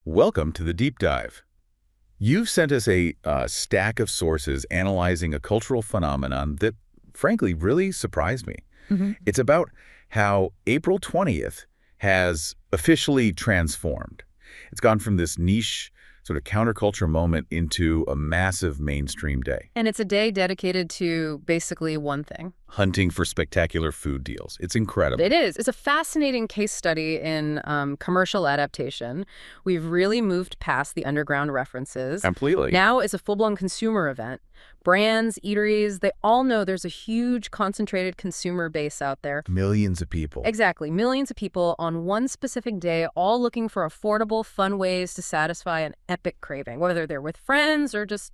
Welcome to the deep dive. You've sent us a stack of sources analyzing a cultural phenomenon that, frankly, really surprised me. It's about how April 20th has officially transformed. It's gone from this niche sort of counterculture moment into a massive mainstream day. And it's a day dedicated to basically one thing. Hunting for spectacular food deals. It's incredible. It is. It's a fascinating case study in commercial adaptation. We've really moved past the underground references. Completely. Now it's a full-blown consumer event. Brands, eateries, they all know there's a huge concentrated consumer base out there. Millions of people. Exactly. Millions of people on one specific day, all looking for affordable, fun ways to satisfy an epic craving, whether they're with friends or just,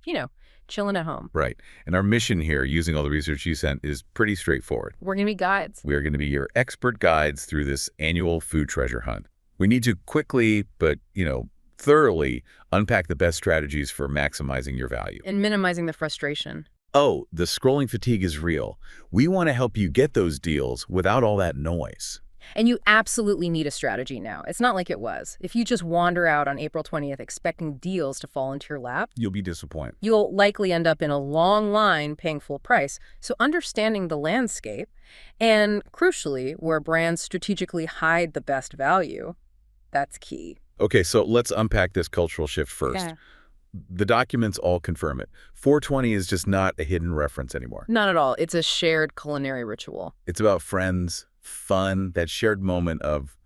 chilling at home. Right. And our mission here, using all the research you sent, is pretty straightforward. We're going to be guides. We are going to be your expert guides through this annual food treasure hunt. We need to quickly, but, thoroughly unpack the best strategies for maximizing your value. And minimizing the frustration. Oh, the scrolling fatigue is real. We want to help you get those deals without all that noise. And you absolutely need a strategy now. It's not like it was. If you just wander out on April 20th expecting deals to fall into your lap, You'll be disappointed. you'll likely end up in a long line paying full price. So understanding the landscape and, crucially, where brands strategically hide the best value, that's key. Okay, so let's unpack this cultural shift first. Yeah. The documents all confirm it. 420 is just not a hidden reference anymore. Not at all. It's a shared culinary ritual. It's about friends, fun, that shared moment of,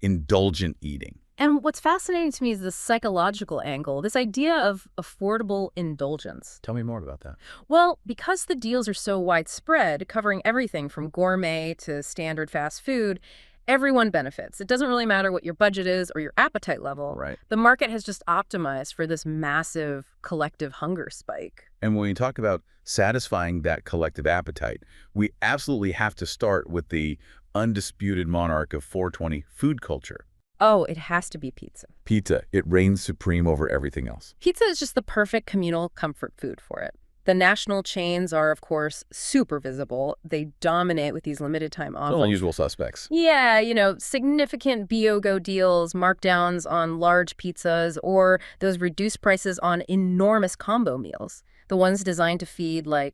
indulgent eating. And what's fascinating to me is the psychological angle, this idea of affordable indulgence. Tell me more about that. Well, because the deals are so widespread, covering everything from gourmet to standard fast food, everyone benefits. It doesn't really matter what your budget is or your appetite level. Right. The market has just optimized for this massive collective hunger spike. And when we talk about satisfying that collective appetite, we absolutely have to start with the undisputed monarch of 420 food culture. Oh, it has to be pizza. Pizza. It reigns supreme over everything else. Pizza is just the perfect communal comfort food for it. The national chains are, of course, super visible. They dominate with these limited time offers. Unusual suspects. Yeah, significant BOGO deals, markdowns on large pizzas, or those reduced prices on enormous combo meals. The ones designed to feed, 5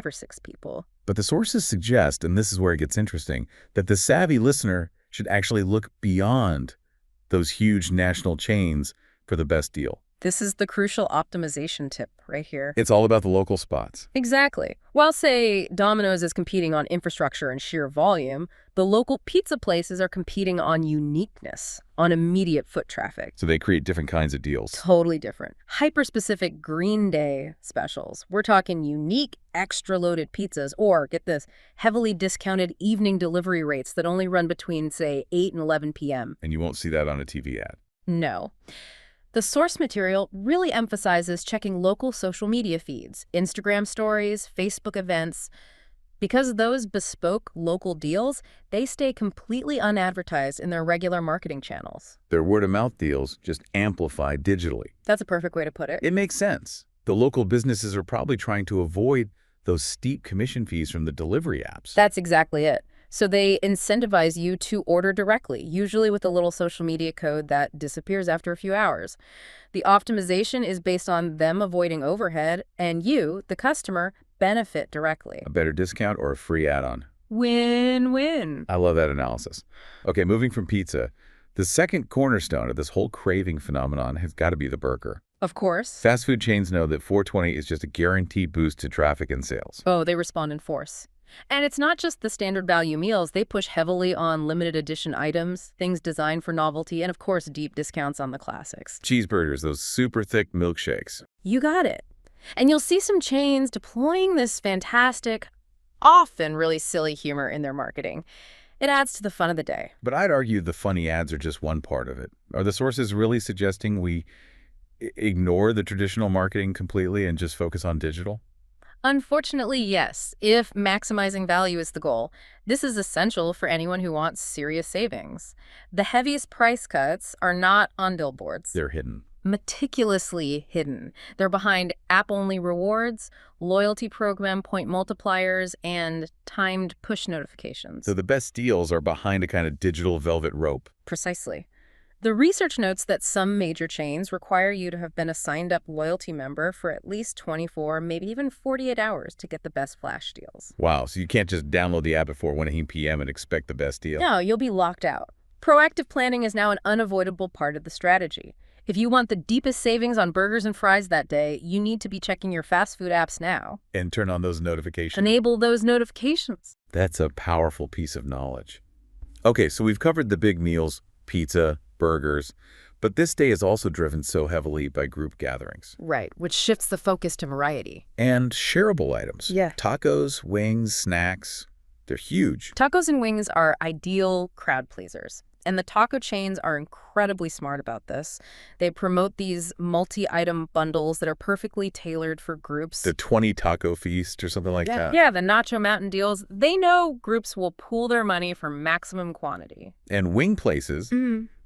or 6 people. But the sources suggest, and this is where it gets interesting, that the savvy listener should actually look beyond those huge national chains for the best deal. This is the crucial optimization tip right here. It's all about the local spots. Exactly. While, say, Domino's is competing on infrastructure and sheer volume, the local pizza places are competing on uniqueness, on immediate foot traffic. So they create different kinds of deals. Totally different. Hyper-specific Green Day specials. We're talking unique, extra-loaded pizzas, or, get this, heavily discounted evening delivery rates that only run between, say, 8 and 11 p.m. And you won't see that on a TV ad. No. The source material really emphasizes checking local social media feeds, Instagram stories, Facebook events. Because those bespoke local deals, they stay completely unadvertised in their regular marketing channels. Their word-of-mouth deals just amplify digitally. That's a perfect way to put it. It makes sense. The local businesses are probably trying to avoid those steep commission fees from the delivery apps. That's exactly it. So they incentivize you to order directly, usually with a little social media code that disappears after a few hours. The optimization is based on them avoiding overhead, and you, the customer, benefit directly. A better discount or a free add-on. Win-win. I love that analysis. Okay, moving from pizza, the second cornerstone of this whole craving phenomenon has got to be the burger. Of course. Fast food chains know that 420 is just a guaranteed boost to traffic and sales. Oh, they respond in force. And it's not just the standard value meals. They push heavily on limited edition items, things designed for novelty, and of course, deep discounts on the classics. Cheeseburgers, those super thick milkshakes. You got it. And you'll see some chains deploying this fantastic, often really silly humor in their marketing. It adds to the fun of the day. But I'd argue the funny ads are just one part of it. Are the sources really suggesting we ignore the traditional marketing completely and just focus on digital? Unfortunately, yes, if maximizing value is the goal. This is essential for anyone who wants serious savings. The heaviest price cuts are not on billboards. They're hidden. Meticulously hidden. They're behind app-only rewards, loyalty program point multipliers, and timed push notifications. So the best deals are behind a kind of digital velvet rope. Precisely. The research notes that some major chains require you to have been a signed-up loyalty member for at least 24, maybe even 48 hours to get the best flash deals. Wow, so you can't just download the app before 1 p.m. and expect the best deal. No, you'll be locked out. Proactive planning is now an unavoidable part of the strategy. If you want the deepest savings on burgers and fries that day, you need to be checking your fast food apps now. And turn on those notifications. Enable those notifications. That's a powerful piece of knowledge. Okay, so we've covered the big meals, pizza, burgers, but this day is also driven so heavily by group gatherings. Right, which shifts the focus to variety. And shareable items. Yeah. Tacos, wings, snacks, they're huge. Tacos and wings are ideal crowd pleasers. And the taco chains are incredibly smart about this. They promote these multi-item bundles that are perfectly tailored for groups. The 20 taco feast or something like that. Yeah, the Nacho Mountain deals. They know groups will pool their money for maximum quantity. And wing places,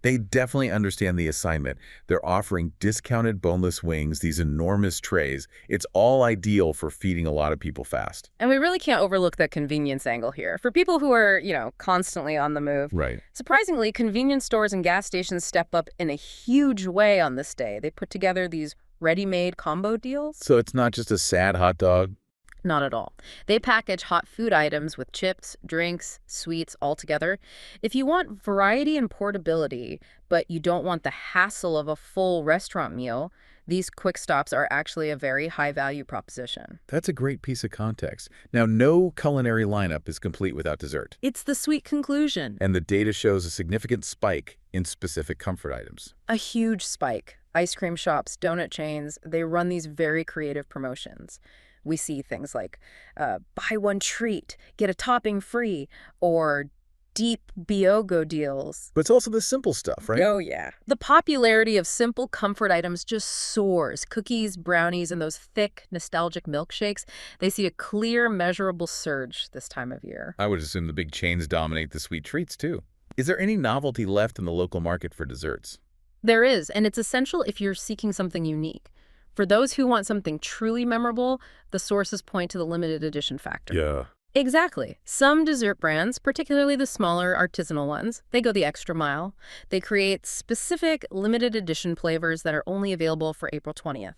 they definitely understand the assignment. They're offering discounted boneless wings, these enormous trays. It's all ideal for feeding a lot of people fast. And we really can't overlook the convenience angle here. For people who are, constantly on the move. Right. Surprisingly, convenience stores and gas stations step up in a huge way on this day. They put together these ready-made combo deals. So it's not just a sad hot dog? Not at all. They package hot food items with chips, drinks, sweets all together. If you want variety and portability, but you don't want the hassle of a full restaurant meal, these quick stops are actually a very high-value proposition. That's a great piece of context. Now, no culinary lineup is complete without dessert. It's the sweet conclusion. And the data shows a significant spike in specific comfort items. A huge spike. Ice cream shops, donut chains, they run these very creative promotions. We see things like buy one treat, get a topping free, or deep BioGo deals. But it's also the simple stuff, right? Oh, yeah. The popularity of simple comfort items just soars. Cookies, brownies, and those thick, nostalgic milkshakes, they see a clear, measurable surge this time of year. I would assume the big chains dominate the sweet treats, too. Is there any novelty left in the local market for desserts? There is, and it's essential if you're seeking something unique. For those who want something truly memorable, the sources point to the limited edition factor. Yeah. Exactly. Some dessert brands, particularly the smaller artisanal ones, they go the extra mile. They create specific limited edition flavors that are only available for April 20th.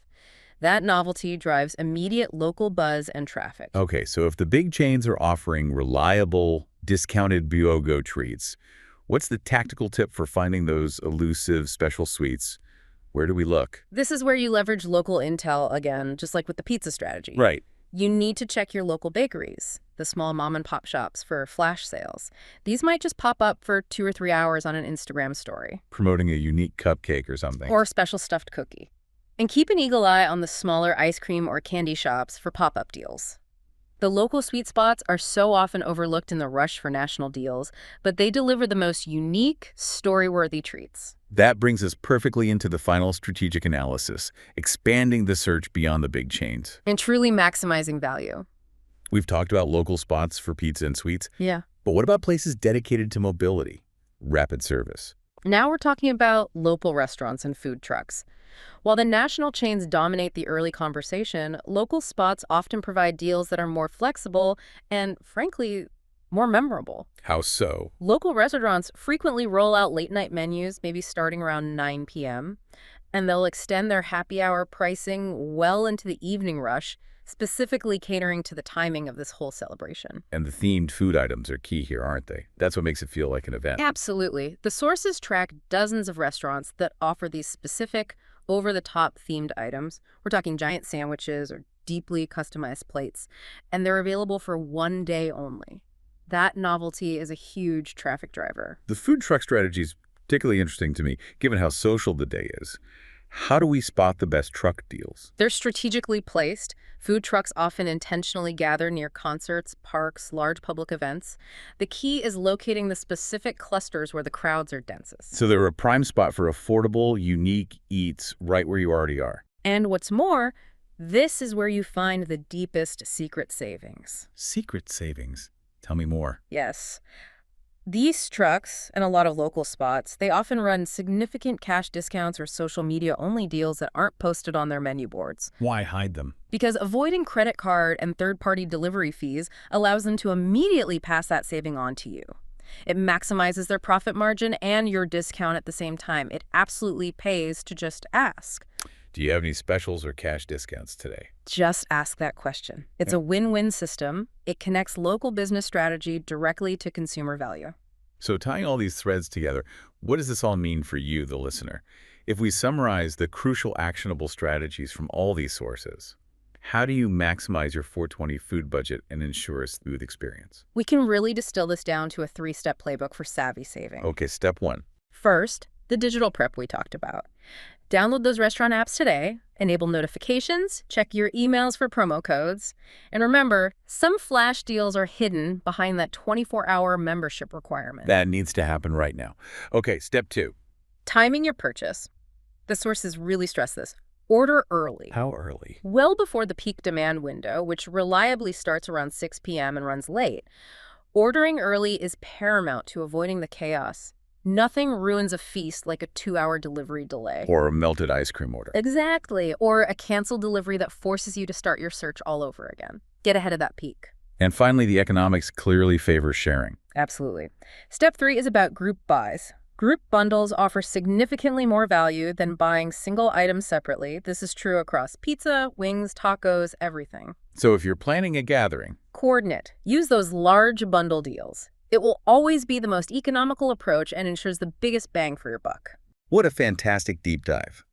That novelty drives immediate local buzz and traffic. Okay, so if the big chains are offering reliable, discounted BioGo treats, what's the tactical tip for finding those elusive special sweets? Where do we look? This is where you leverage local intel again, just like with the pizza strategy. Right. You need to check your local bakeries, the small mom-and-pop shops, for flash sales. These might just pop up for 2 or 3 hours on an Instagram story. Promoting a unique cupcake or something. Or a special stuffed cookie. And keep an eagle eye on the smaller ice cream or candy shops for pop-up deals. The local sweet spots are so often overlooked in the rush for national deals, but they deliver the most unique, story-worthy treats. That brings us perfectly into the final strategic analysis, expanding the search beyond the big chains. And truly maximizing value. We've talked about local spots for pizza and sweets. Yeah. But what about places dedicated to mobility, rapid service? Now we're talking about local restaurants and food trucks. While the national chains dominate the early conversation, local spots often provide deals that are more flexible and, frankly, more memorable. How so? Local restaurants frequently roll out late-night menus, maybe starting around 9 p.m., and they'll extend their happy hour pricing well into the evening rush, specifically catering to the timing of this whole celebration. And the themed food items are key here, aren't they? That's what makes it feel like an event. Absolutely. The sources track dozens of restaurants that offer these specific, over-the-top themed items. We're talking giant sandwiches or deeply customized plates, and they're available for one day only. That novelty is a huge traffic driver. The food truck strategy is particularly interesting to me, given how social the day is. How do we spot the best truck deals? They're strategically placed. Food trucks often intentionally gather near concerts, parks, large public events. The key is locating the specific clusters where the crowds are densest. So they're a prime spot for affordable, unique eats right where you already are. And what's more, this is where you find the deepest secret savings. Secret savings? Tell me more. Yes. These trucks and a lot of local spots, they often run significant cash discounts or social media-only deals that aren't posted on their menu boards. Why hide them? Because avoiding credit card and third-party delivery fees allows them to immediately pass that saving on to you. It maximizes their profit margin and your discount at the same time. It absolutely pays to just ask. Do you have any specials or cash discounts today? Just ask that question. It's a win-win system. It connects local business strategy directly to consumer value. So tying all these threads together, what does this all mean for you, the listener? If we summarize the crucial actionable strategies from all these sources, how do you maximize your 420 food budget and ensure a smooth experience? We can really distill this down to a 3-step playbook for savvy saving. Okay, step 1. First, the digital prep we talked about. Download those restaurant apps today, enable notifications, check your emails for promo codes, and remember, some flash deals are hidden behind that 24-hour membership requirement. That needs to happen right now. Okay, step 2. Timing your purchase. The sources really stress this. Order early. How early? Well before the peak demand window, which reliably starts around 6 p.m. and runs late. Ordering early is paramount to avoiding the chaos. Nothing ruins a feast like a 2-hour delivery delay. Or a melted ice cream order. Exactly. Or a canceled delivery that forces you to start your search all over again. Get ahead of that peak. And finally, the economics clearly favor sharing. Absolutely. Step 3 is about group buys. Group bundles offer significantly more value than buying single items separately. This is true across pizza, wings, tacos, everything. So if you're planning a gathering, coordinate. Use those large bundle deals. It will always be the most economical approach and ensures the biggest bang for your buck. what a fantastic deep dive.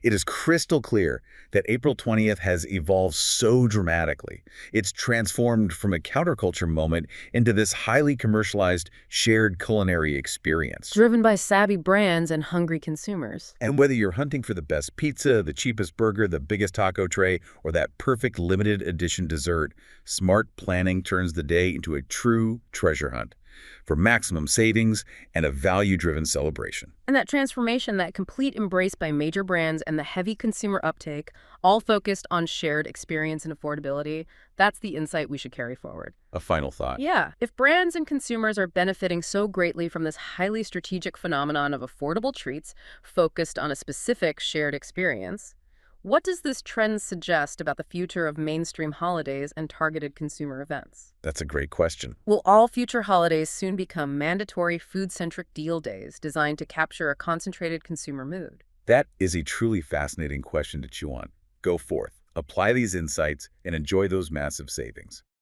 It is crystal clear that April 20th has evolved so dramatically. It's transformed from a counterculture moment into this highly commercialized, shared culinary experience. Driven by savvy brands and hungry consumers. And whether you're hunting for the best pizza, the cheapest burger, the biggest taco tray, or that perfect limited edition dessert, smart planning turns the day into a true treasure hunt for maximum savings and a value-driven celebration. And that transformation, that complete embrace by major brands and the heavy consumer uptake, all focused on shared experience and affordability, that's the insight we should carry forward. A final thought. Yeah, if brands and consumers are benefiting so greatly from this highly strategic phenomenon of affordable treats focused on a specific shared experience, what does this trend suggest about the future of mainstream holidays and targeted consumer events? That's a great question. Will all future holidays soon become mandatory food-centric deal days designed to capture a concentrated consumer mood? That is a truly fascinating question to chew on. Go forth, apply these insights, and enjoy those massive savings.